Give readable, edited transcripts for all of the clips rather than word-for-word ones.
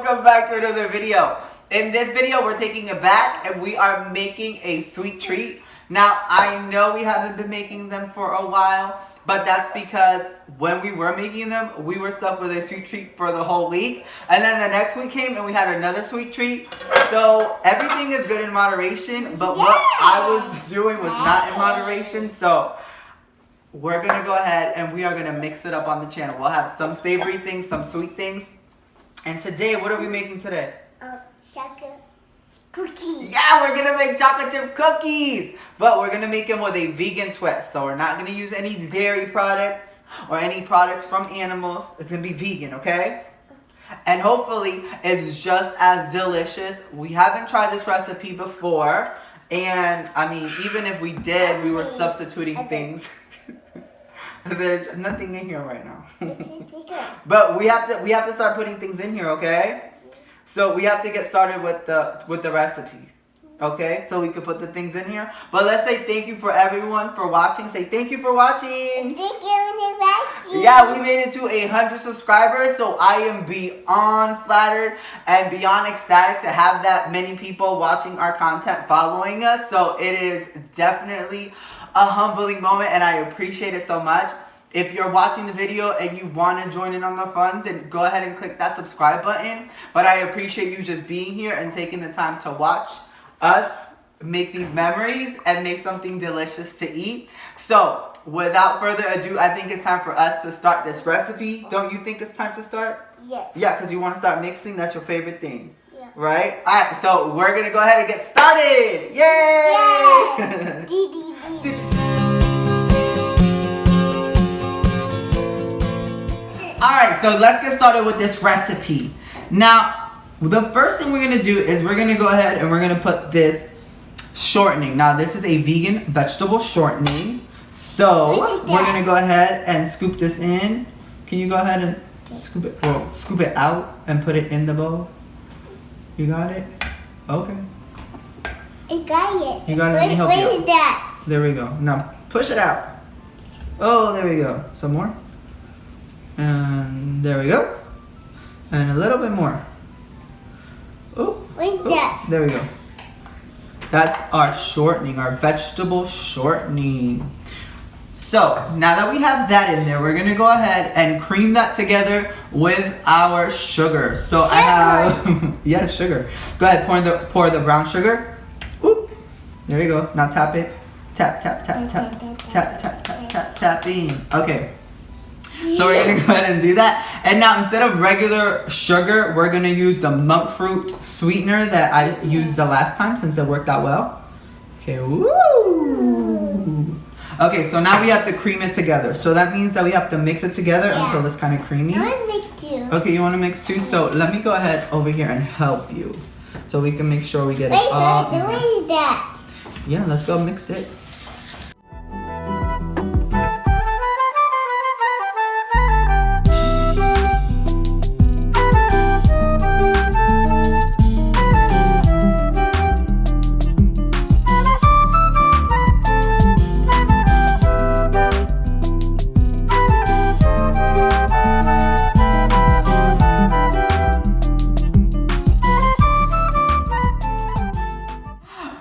welcome back to another video. In this video, we're taking it back and we are making a sweet treat. Now, I know we haven't been making them for a while, but that's because when we were making them, we were stuck with a sweet treat for the whole week. And then the next week came and we had another sweet treat. So everything is good in moderation, but what I was doing was not in moderation. So we're gonna go ahead and we are gonna mix it up on the channel. We'll have some savory things, some sweet things. And today, what are we making today? Chocolate cookies. Yeah, we're gonna make chocolate chip cookies, but we're gonna make them with a vegan twist. So we're not gonna use any dairy products or any products from animals. It's gonna be vegan, okay? And hopefully it's just as delicious. We haven't tried this recipe before, and I mean, even if we did, we were substituting things. There's nothing in here right now. But we have to start putting things in here, okay? So we have to get started with the recipe. Okay? So we can put the things in here. But let's say thank you for everyone for watching. Say thank you for watching. Thank you for watching. Yeah, we made it to 100 subscribers, so I am beyond flattered and beyond ecstatic to have that many people watching our content, following us. So it is definitely a humbling moment and I appreciate it so much. If you're watching the video and you want to join in on the fun, then go ahead and click that subscribe button. But I appreciate you just being here and taking the time to watch us make these memories and make something delicious to eat. So without further ado, I think it's time for us to start this recipe. Don't you think it's time to start? Yes. Yeah, because you want to start mixing. That's your favorite thing. Yeah. Right? All right, so we're going to go ahead and get started. Yay! Yay! Alright, so let's get started with this recipe. Now, the first thing we're going to do is we're going to go ahead and we're going to put this shortening. Now, this is a vegan vegetable shortening. So, we're going to go ahead and scoop this in. Can you go ahead and scoop it out and put it in the bowl? You got it? Okay. I got it. You got it? Let me help you out. Where is that? There we go. Now, push it out. Oh, there we go. Some more. And there we go. And a little bit more. Oh, where's that? There we go. That's our shortening, our vegetable shortening. So now that we have that in there, we're gonna go ahead and cream that together with our sugar. So I have, yeah, sugar. Go ahead, pour the brown sugar. Oop. There you go. Now tap it. Tap, tap, tap, tap, tap, tap, tap, tap, tapping. Okay. So we're going to go ahead and do that. And now instead of regular sugar, we're going to use the monk fruit sweetener that I used the last time since it worked out well. Okay, woo! Okay, so now we have to cream it together. So that means that we have to mix it together until it's kind of creamy. I want to mix too. Okay, you want to mix too? So let me go ahead over here and help you. So we can make sure we get it all. Wait, where is that? Yeah, let's go mix it.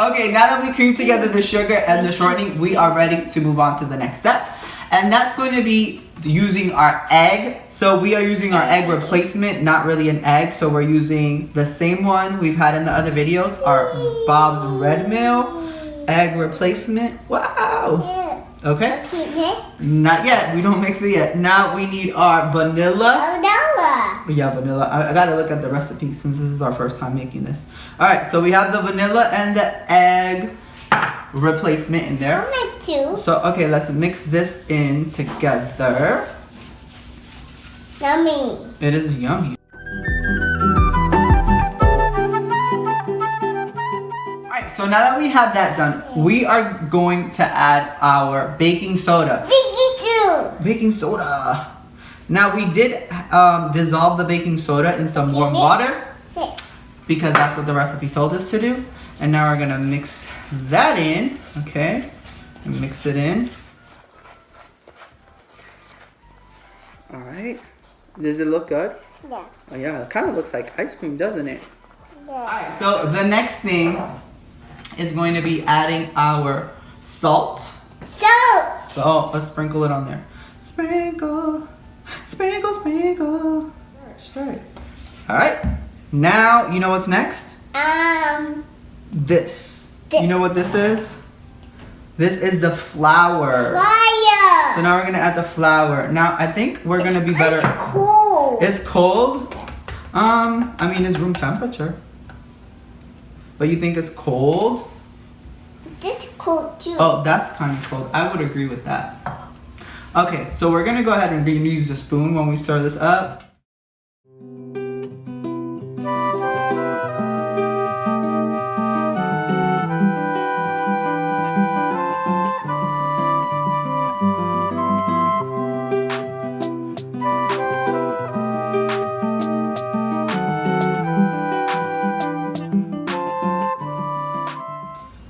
Okay, now that we creamed together the sugar and the shortening, we are ready to move on to the next step. And that's going to be using our egg. So we are using our egg replacement, not really an egg. So we're using the same one we've had in the other videos, our Bob's Red Mill egg replacement. Wow. Okay. Not yet. We don't mix it yet. Now we need our vanilla. Vanilla. Yeah, vanilla. I gotta look at the recipe since this is our first time making this. Alright, so we have the vanilla and the egg replacement in there. I'll make two. So, okay, let's mix this in together. Yummy. It is yummy. Alright, so now that we have that done, we are going to add our baking soda. Baking soda. Now we did dissolve the baking soda in some warm water because that's what the recipe told us to do. And now we're gonna mix that in, okay? And mix it in. All right. Does it look good? Yeah. Oh yeah, it kind of looks like ice cream, doesn't it? Yeah. Alright, so the next thing is going to be adding our salt. Salt. So let's sprinkle it on there. Sprinkle, sprinkle, sprinkle. Alright, alright. Now, you know what's next? This. You know what this is? This is the flour. Fire. So now we're gonna add the flour. Now I think we're gonna be better. It's cool. It's cold. I mean it's room temperature. But you think it's cold? This is cool too. Oh, that's kind of cold. I would agree with that. Okay, so we're gonna go ahead and use a spoon when we stir this up.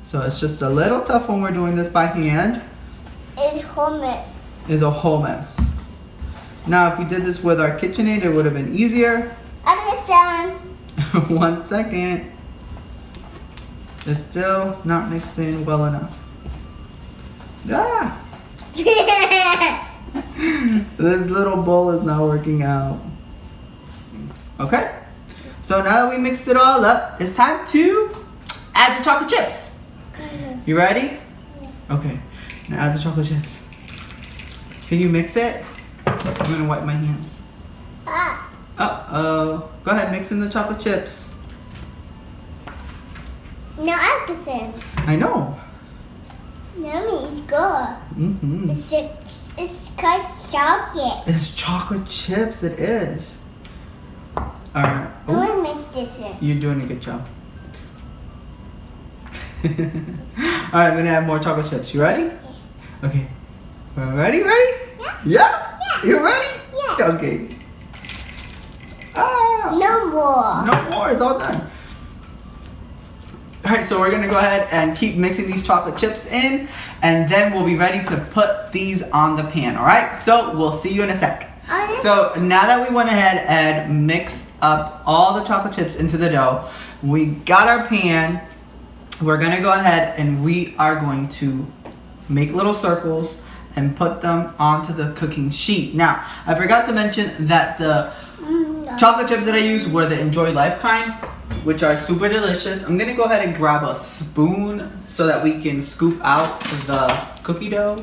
So it's just a little tough when we're doing this by hand. It's hummus. It's a whole mess. Now, if we did this with our KitchenAid, it would have been easier. I'm 1 second. It's still not mixing well enough. Ah! This little bowl is not working out. Okay. So now that we mixed it all up, it's time to add the chocolate chips. You ready? Okay. Now add the chocolate chips. Can you mix it? I'm gonna wipe my hands. Uh-oh. Go ahead, mix in the chocolate chips. No, I'm concerned. I know. Yummy, it's good. Mm-hmm. It's called chocolate. It's chocolate chips, it is. Alright. I want to make this in. You're doing a good job. Alright, I'm gonna add more chocolate chips. You ready? Okay. Ready? Yeah. Yeah? You ready? Yeah. Okay. Ah! No more. No more, it's all done. Alright, so we're gonna go ahead and keep mixing these chocolate chips in, and then we'll be ready to put these on the pan, alright? So we'll see you in a sec. Okay. So now that we went ahead and mixed up all the chocolate chips into the dough, we got our pan. We're gonna go ahead and we are going to make little circles and put them onto the cooking sheet. Now, I forgot to mention that the chocolate chips that I used were the Enjoy Life kind, which are super delicious. I'm gonna go ahead and grab a spoon so that we can scoop out the cookie dough.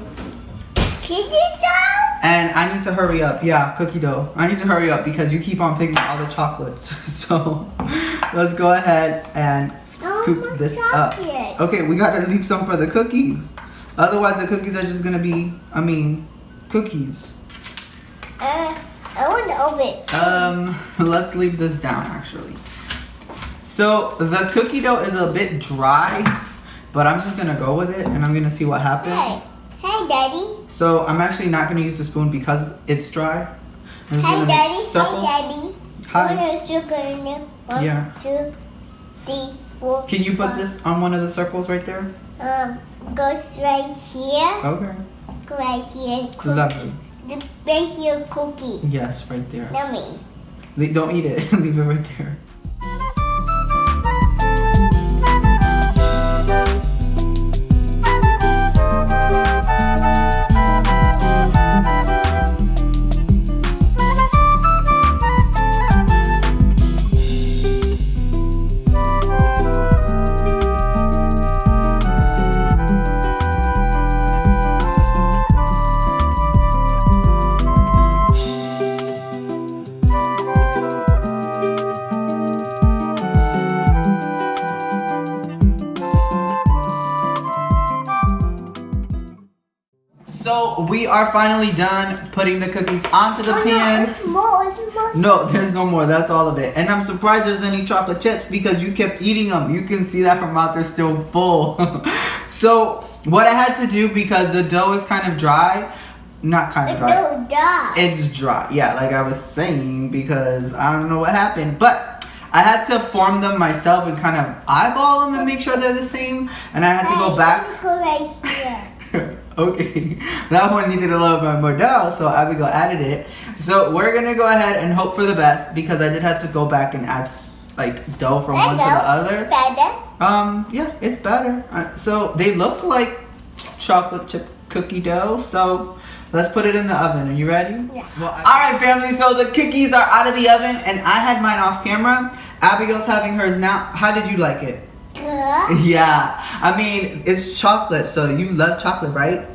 Cookie dough? And I need to hurry up. Yeah, cookie dough. I need to hurry up because you keep on picking all the chocolates. So let's go ahead and scoop this up. Okay, we gotta leave some for the cookies. Otherwise the cookies are just gonna be, cookies. I want to open. Let's leave this down actually. So the cookie dough is a bit dry, but I'm just gonna go with it and I'm gonna see what happens. Hey, Daddy. So I'm actually not gonna use the spoon because it's dry. I'm just Hey, gonna Daddy. make circles. Hey, Daddy. Hi. I want sugar in it. 1, Yeah. 2, 3, 4. Can you put 5. this on one of the circles right there? Goes right here. Okay. Go right here. Lovely. The right here cookie. Yes, right there. Yummy. Don't eat it. Leave it right there. So we are finally done putting the cookies onto the pan. No, it's more. It's more. No, there's no more. That's all of it. And I'm surprised there's any chocolate chips because you kept eating them. You can see that her mouth is still full. So what I had to do, because the dough is kind of dry, not kind of dry. No, die. It's dry. Yeah, like I was saying, because I don't know what happened. But I had to form them myself and kind of eyeball them and make sure they're the same. And I had to go back. Go right here. Okay, that one needed a little bit more dough, so Abigail added it. So we're gonna go ahead and hope for the best because I did have to go back and add like dough from one to the other. It's better. Yeah, it's better. So they look like chocolate chip cookie dough. So let's put it in the oven. Are you ready? Yeah. Well, all right, family. So the cookies are out of the oven, and I had mine off camera. Abigail's having hers now. How did you like it? Good. Yeah, I mean, it's chocolate, so you love chocolate, right?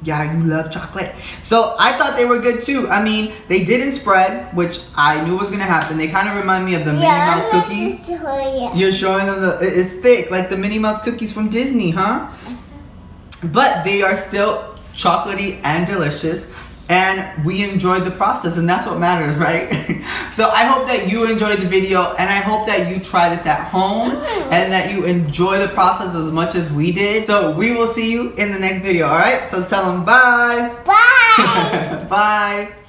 Yeah, you love chocolate. So I thought they were good too. I mean, they didn't spread, which I knew was gonna happen. They kind of remind me of the Minnie Mouse cookie. You're showing them it's thick, like the Minnie Mouse cookies from Disney, huh? But they are still chocolatey and delicious. And we enjoyed the process, and that's what matters, right? So I hope that you enjoyed the video, and I hope that you try this at home and that you enjoy the process as much as we did. So we will see you in the next video, all right? So tell them bye. Bye. Bye.